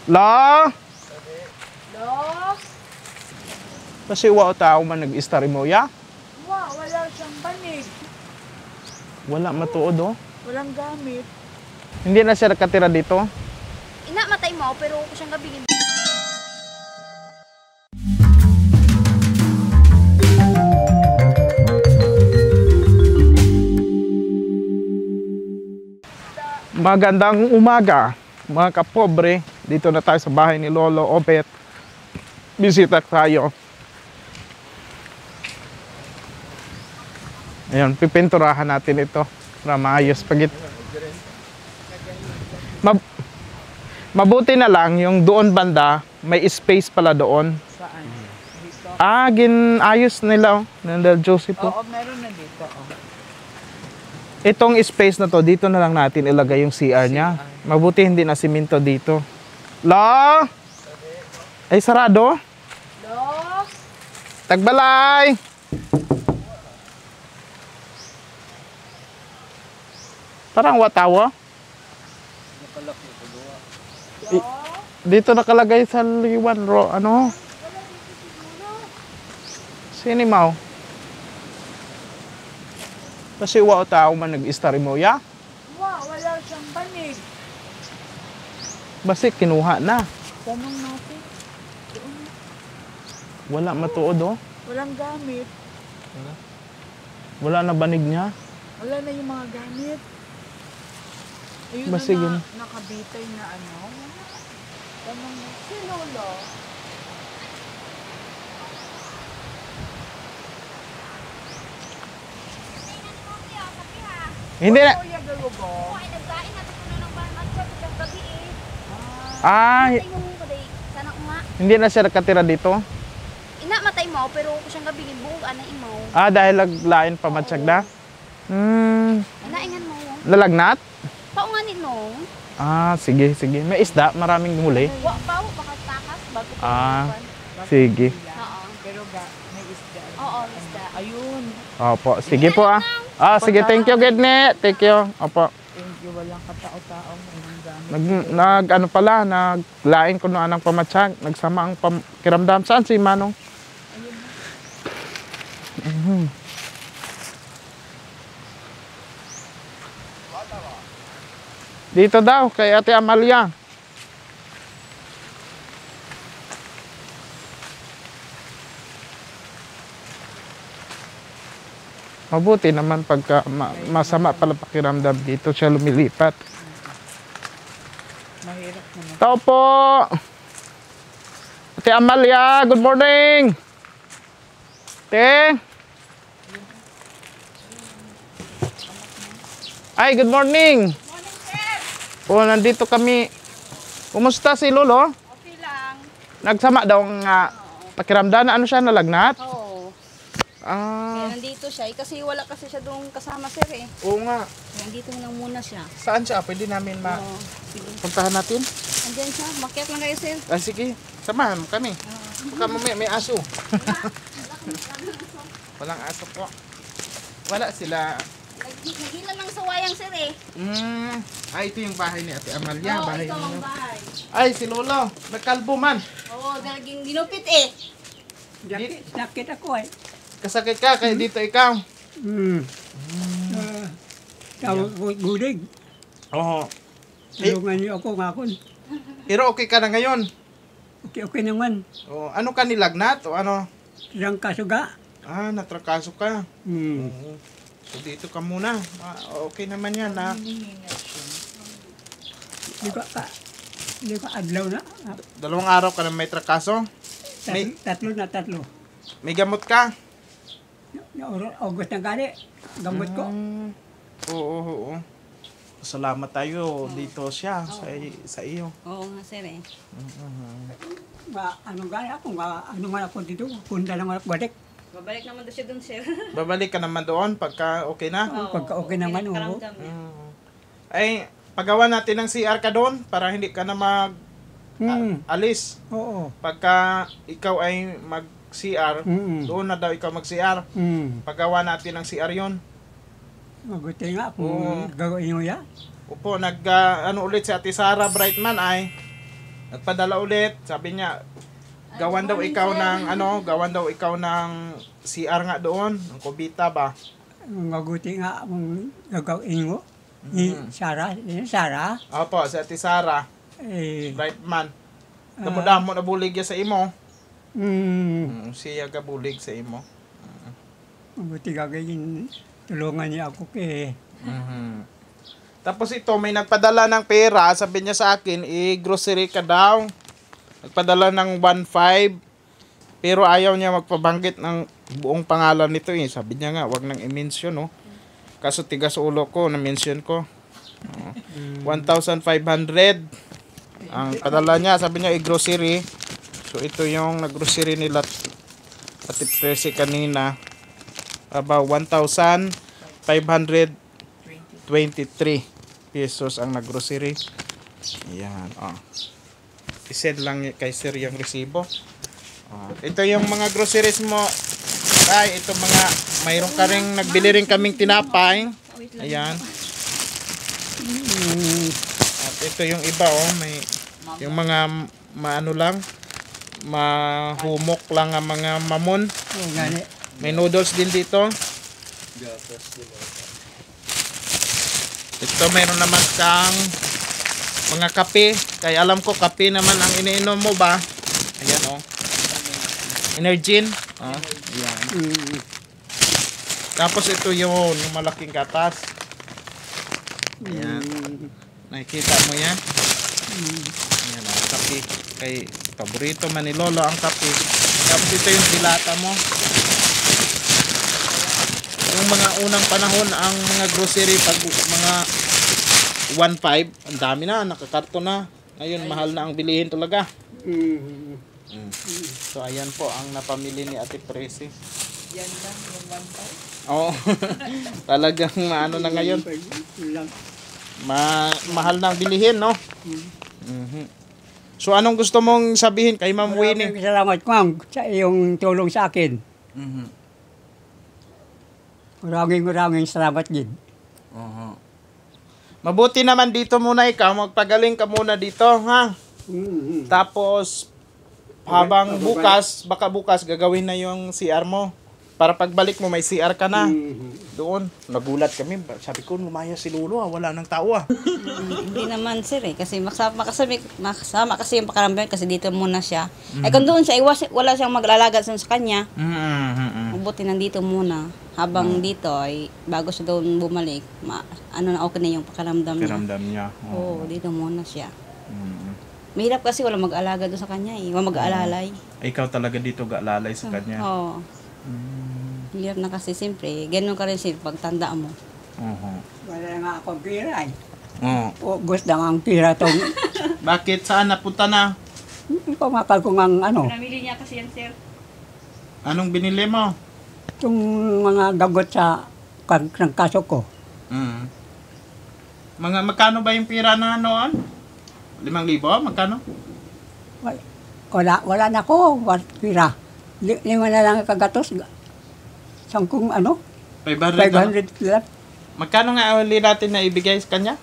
La? Lo? Kasi wa tao man nag-istari mo ya? Wala siyang banig. Wala matuod oh. Walang gamit. Hindi na siya nakatira dito. Ina, matay mo, pero ako siyang gabingin. Magandang umaga, mga kapobre. Dito na tayo sa bahay ni Lolo Obet. Bisita tayo. Ayan, pipinturahan natin ito para maayos pagit. Mabuti na lang yung doon banda, may space pala doon. Saan? Dito? Ginayos nila, Nandel Joseph. Oo, meron na dito. Oh. Itong space na to, dito na lang natin ilagay yung CR niya. Mabuti hindi na siminto dito. La? Ay, sarado? Lo? Tagbalay! Parang watawa. Dito nakalagay sa liwan, ano? Sinimaw. Kasi wa tao man nag-istari mo ya? Wala siyang banig. Basi kinuha na. Tanong natin. Wala matuod oh. Walang gamit. Wala na banig niya. Wala na yung mga gamit. Ayun Basi na yun. nakabitay na ano. Tanong natin. Si Lolo. Hindi na. Kuya Galugo. Ay, nagkain natin ko na ng bahan sa gabi eh. Ah, Matay mo kaday. Sana ko nga. hindi na siya nakatira dito. Ina, matay mo, pero ako siyang gabingin. Buong anay imaw. Dahil naglain pa matsyag na. Ina, ingan mo. Lalagnat? Paunganin mo. Sige. May isda, maraming huli. Wa pa, baka takas. Bago ko Sige. Oo. Pero may isda. Oo, isda. Ayun. Opo, sige po sige, thank you, Gedne. Thank you. Opo. Thank you. Walang katao-taong walang gamit. Naglain ko noon ng pamatsyag. Nagsama ang kiramdam. Saan si Manong? Dito daw, kay Ate Amalia. Mabuti naman pagka masama pala pakiramdam dito siya lumilipat. Mahirap naman. Tao po! Ate Amalia, good morning! Ate! Ay, good morning! Nandito kami. Kumusta si Lolo? Okay lang. Nagsama daw ang pakiramdam. Ano siya, nalagnat? Oo. Kaya nandito siya. Kasi wala kasi siya doon kasama sir eh. Oo nga. Kaya nandito na lang muna siya. Saan siya? Pwede namin Oo. Sige. puntahan natin? Andiyan siya. Makiat lang kayo sir. Sige, samahan mo kami. Baka mamaya may aso. Walang aso po. Wala sila. Nagilan lang sa wayang sir eh. Ito yung bahay ni Ate Amalia. Oo, Bahay ito ang niyo. bahay. Ay, si Lolo. Nagkalbo man. Oo, naging dinupit eh. Sakit ako eh. Kasakit ka, kaya dito ikaw. Tawag budig. Oo. Tulungan niyo ako ngakon. Pero okay ka na ngayon. Okay naman. Ano ka nilagnat? O ano? Isang kasuga. Natrakaso ka. So dito ka muna. Okay naman yan. Hindi ko adlaw na. 2 araw ka na may trakaso. Tatlo. May gamot ka. August na gali. Gamot ko. Oo. Salamat tayo dito siya sa iyo. Oo nga sir eh. Ano gali ako? Ano man ako dito? Punta lang ako balik. Babalik naman doon siya doon sir. Babalik ka naman doon pagka okay na. Pagka okay naman. Nakaramdam eh. Ay, pagawa natin ng CR ka doon para hindi ka na alis. Oo. Pagka ikaw ay mag-CR, doon na daw ikaw mag-CR. Pagawa natin ng CR yon. Maguti nga kung gagawin nyo yan. Upo, ulit si Ate Sara Brightman ay Nagpadala ulit. Sabi niya, gawan daw ikaw ng gawan daw ikaw ng CR nga doon, ng kubita ba? Maguti nga ang gagawin mo. Ni Sarah, Sarah. Opo, si Ate Sara, right man. Damo-damo na bulig ya sa imo. Siya ka bulig sa imo. Mabuti gagawin. Tulungan niya ako kay. Tapos ito, may nagpadala ng pera. Sabi niya sa akin, grocery ka daw. Nagpadala ng 1.5. Pero ayaw niya magpabanggit ng buong pangalan nito eh. Sabi niya nga, wag nang i-mention, no? Kaso tigas ulo ko, na-mention ko. 1,500. Ang padala niya, sabi niya, grocery. So, ito yung nag-grocery nila Ate Presi kanina. About 1,523 pesos ang nag-grocery. Ayan, i-send lang kay sir yung resibo. Ito yung mga groceries mo. Ay, ito mga, mayroon ka rin, nagbili rin kaming tinapay. Ayan. At ito yung iba, may, yung mga, maano lang, mahumok lang ang mga mamon. May noodles din dito. Ito mayroon naman kang mga kape. Kaya alam ko kape naman ang iniinom mo ba? Ayan Energin. Ayan. Tapos ito yung malaking gatas. Ayan. Nakikita mo yan? Ayan kape. Kay paborito man ni Lolo ang kape. Tapos ito yung dilata mo. Yung mga unang panahon ang mga grocery pag mga 1.5, ang dami na, nakakarto na. Ngayon mahal na ang bilihin talaga. So ayan po ang napamili ni Ate Presi. Yan lang, yung 1.5. Oo. Talagang maano na ngayon. Mahal na ang bilihin, no? So anong gusto mong sabihin kay Ma'am Winnie? Salamat ma'am sa iyong tulong sa akin. Maraming salamat din. Mabuti naman dito muna ikaw, magpagaling ka muna dito, ha? Tapos, habang baka bukas, gagawin na yung CR mo. Para pagbalik mo, may CR ka na. Doon, nagulat kami. Sabi ko, lumaya si Lolo, wala nang tao. Hindi naman sir kasi makasama kasi yung pakaramdaman kasi dito muna siya. Kung doon siya, wala siyang mag-alalaga sa kanya. Mabuti nandito muna. Habang dito ay bago siya doon bumalik, okay na yung pakaramdam niya. Pakiramdam niya. Oo, dito muna siya. Mahirap kasi wala mag-alaga doon sa kanya wala mag-aalalay. Ikaw talaga dito gaalalay sa kanya. Oo. Hirap na kasi siyempre, ganun ka rin siya pagtanda mo. Wala nga akong pira eh. Oo. Gusto ang pira tong. Bakit? Saan napunta na? Pamakal ko ng Pinamili niya kasi yan sir. Anong binili mo? itong mga gagot sa ng kaso ko. Mga magkano ba yung pira na noon? 5,000? Magkano? Wala na ko, pira. Lima na lang kagatos. Sangkong 500 500 lang. Magkano nga uli natin na ibigay sa kanya?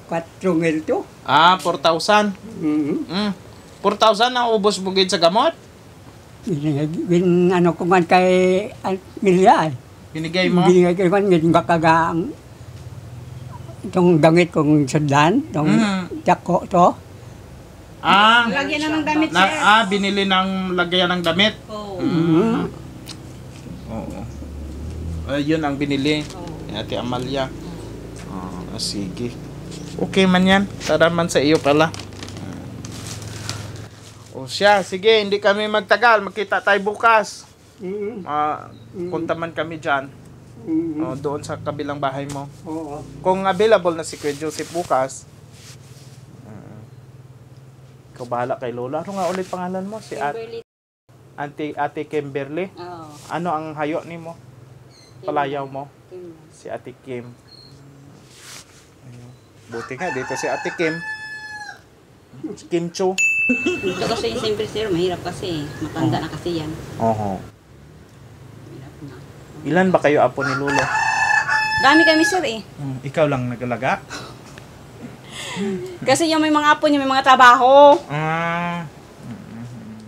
4,000 to. 4,000. 4,000 na ubos bugid sa gamot? Ko man kay Milya. Binigay mo? Binigay ko man, bakagang itong damit kong sundan, itong jako to. Lagyan na ng damit sir. Binili ng lagyan ng damit? Oo. Oo. Yun ang binili. Ni Ate Amalia. Sige. Okay man yan. Tara man sa iyo pala. O siya, sige, hindi kami magtagal. Magkita tayo bukas. Punta man kami dyan. Doon sa kabilang bahay mo. Oo. Kung available na si Kuya Joseph bukas, ikaw bahala kay Lola. Ano nga ulit pangalan mo? Si Kimberly. Ate Kimberly? Oo. Ano ang hayo ni mo? Palayaw mo? Kim. Si Ate Kim. Ayun. Buti nga dito si Ate Kim. Si Kim Cho. Ito kasi siyempre sir, mahirap kasi. Matanda na kasi yan. Oho. Mahirap na. Ilan ba kayo apo ni Lolo? Dami kami sir eh. Ikaw lang nagalaga? Kasi yung may mga apo niya, may mga trabaho. Ah. Mhm.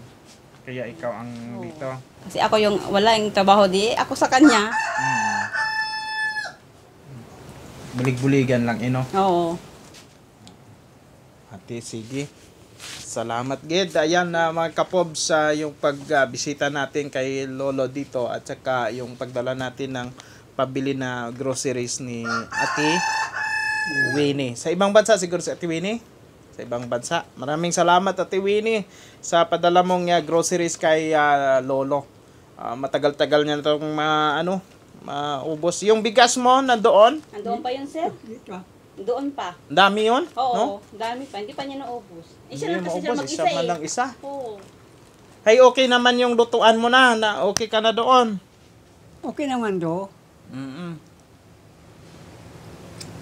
Kaya ikaw ang dito. Kasi ako yung wala yung trabaho di, ako sa kanya. Bulig-buligan lang, Oo. Ate, sige. Salamat, Gid. Ayan na mga kapob sa yung pagbisita natin kay Lolo dito at saka yung pagdala natin ng pabili na groceries ni Ate Winnie. Sa ibang bansa siguro si Ate Winnie? Sa ibang bansa. Maraming salamat, Ate Winnie, sa padala mong groceries kay Lolo. Matagal-tagal niya na itong maubos. Yung bigas mo nandoon? Andoon pa yun, sir? Dito. Doon pa. Ang dami yun? Oo, No? dami pa. Hindi pa niya naubos. Isa Hindi lang kasi siya maubos, mag-isa isa man lang isa. Oo. Hey, okay naman yung lutuan mo na okay ka na doon. Okay naman do. Mm.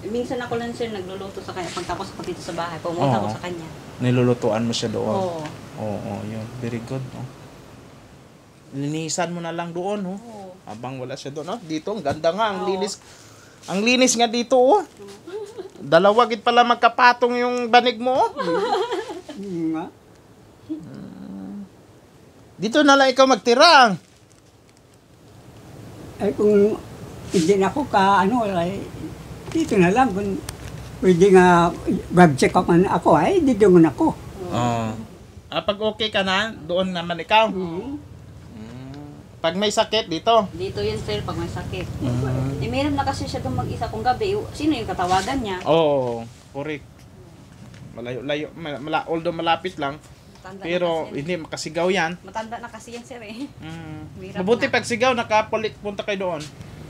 Minsan ako lang, sir, nagluluto sa kanya. Pagtapos ako dito sa bahay, pumunta Oo. ako sa kanya. Nilulutuan mo siya doon. Oo. Oo, yun. Very good, no? Linisan mo na lang doon, no? Oo. Habang wala siya doon, no? Dito, ang ganda nga, ang linis. Ang linis nga dito, oh. Dalawa gid pala magkapatong yung banig mo, oh. Nga. Dito na lang ikaw magtira. Ay kung hindi na ako ay dito na lang. Kung pwede nga web-check up man ako, ay dito na ako. Oo. Pag okay ka na, doon naman ikaw. Pag may sakit, dito. Dito yun, sir, pag may sakit. Eh, meron na kasi siya doon mag-isa kung gabi. Sino yung katawagan niya? Oo, correct. Malayo-layo, although malapit lang, Matanda pero na kasi. hindi makasigaw yan. Matanda na kasi yan, sir, eh. Hirap Mabuti na. pag sigaw, nakapalit, punta kayo doon.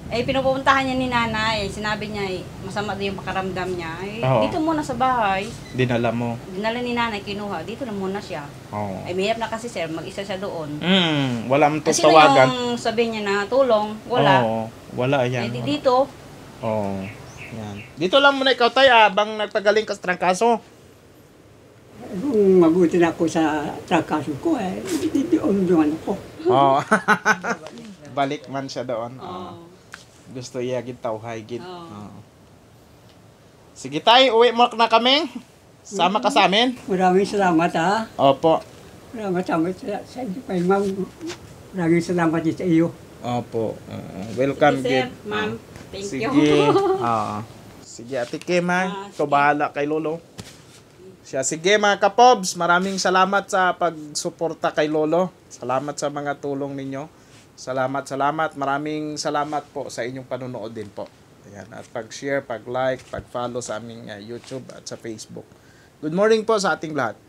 Eh, pinupuntahan niya ni nanay. Sinabi niya, masama din yung pakaramdam niya. Eh, Oo. dito muna sa bahay. Dinala mo. Dinala ni nanay, kinuha. Dito na muna siya. Oo. Ay, mahirap na kasi, sir, mag-isa siya doon. Wala mong Sino tawagan. yung sabi niya na tulong? Wala. Oo, wala yan. Eh, dito, Oo. Yan. Dito lang muna ikaw tayo habang nagpagaling ka sa trangkaso. Kung mabuti na ako sa trangkaso ko, dito naman ako. Oo. Balik man siya doon. oh, Gusto iya gid tawhay gid. Oo. Oo. Sige tayo, uwi mo na kami. Sama ka sa amin. Maraming salamat ha. Opo. Maraming salamat sa inyo kay ma'am. Maraming salamat din sa iyo. Opo. Welcome Sige, sir, gid. ma'am. Thank Sige. you. Oo. Sige, Ate Kim ha. Ito sige. bahala kay Lolo. Siya. Sige mga kapobs, maraming salamat sa pagsuporta kay Lolo. Salamat sa mga tulong ninyo. Salamat. Maraming salamat po sa inyong panonood din po. Ayan. At pag-share, pag-like, pag-follow sa aming YouTube at sa Facebook. Good morning po sa ating lahat.